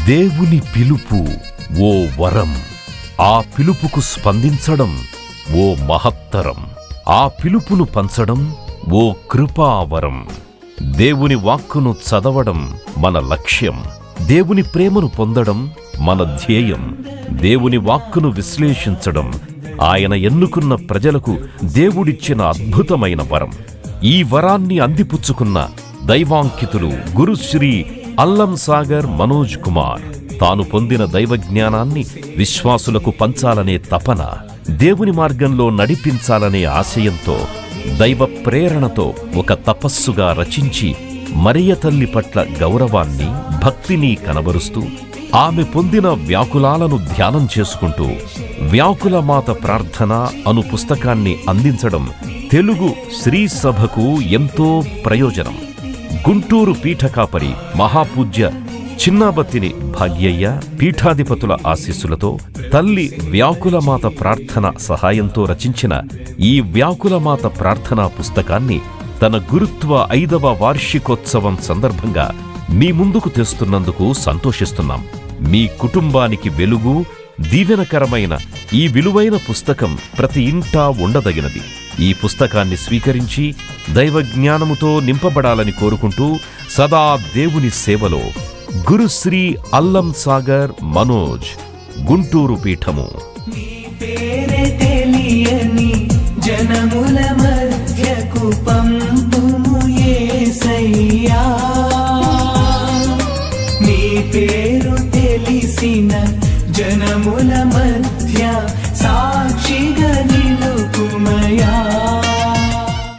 దేవుని పిలుపు ఓ వరం, ఆ పిలుపుకు స్పందించడం ఓ మహత్తరం, ఆ పిలుపును పంచడం ఓ కృపావరం. దేవుని వాక్కును చదవడం మన లక్ష్యం, దేవుని ప్రేమను పొందడం మన ధ్యేయం. దేవుని వాక్కును విశ్లేషించడం ఆయన ఎన్నుకున్న ప్రజలకు దేవుడిచ్చిన అద్భుతమైన వరం. ఈ వరాన్ని అందిపుచ్చుకున్న దైవాంకితులు గురుశ్రీ అల్లం సాగర్ మనోజ్ కుమార్ తాను పొందిన దైవజ్ఞానాన్ని విశ్వాసులకు పంచాలనే తపన, దేవుని మార్గంలో నడిపించాలనే ఆశయంతో, దైవ ప్రేరణతో ఒక తపస్సుగా రచించి మరియ తల్లి పట్ల గౌరవాన్ని, భక్తిని కనబరుస్తూ ఆమె పొందిన వ్యాకులాలను ధ్యానం చేసుకుంటూ వ్యాకులమాత ప్రార్థన అను పుస్తకాన్ని అందించడం తెలుగు శ్రీ సభకు ఎంతో ప్రయోజనం. గుంటూరు పీఠకాపరి మహాపూజ్య చిన్నాబత్తిని భాగ్యయ్య పీఠాధిపతుల ఆశీస్సులతో తల్లి వ్యాకులమాత ప్రార్థన సహాయంతో రచించిన ఈ వ్యాకులమాత ప్రార్థనా పుస్తకాన్ని తన గురుత్వ 5వ వార్షికోత్సవం సందర్భంగా మీ ముందుకు తెస్తున్నందుకు సంతోషిస్తున్నాం. మీ కుటుంబానికి వెలుగు, దీవెనకరమైన ఈ విలువైన పుస్తకం ప్రతి ఇంటా ఉండదగినది. ఈ పుస్తకాన్ని స్వీకరించి దైవజ్ఞానముతో నింపబడాలని కోరుకుంటూ సదా దేవుని సేవలో గురుశ్రీ అల్లం సాగర్ మనోజ్, గుంటూరు పీఠము. జనముల మధ్యకు పంపుము యేసయ్యా, నీ పేరు తెలిసిన జనముల మధ్య సాక్షిగా నిలుపుమయా.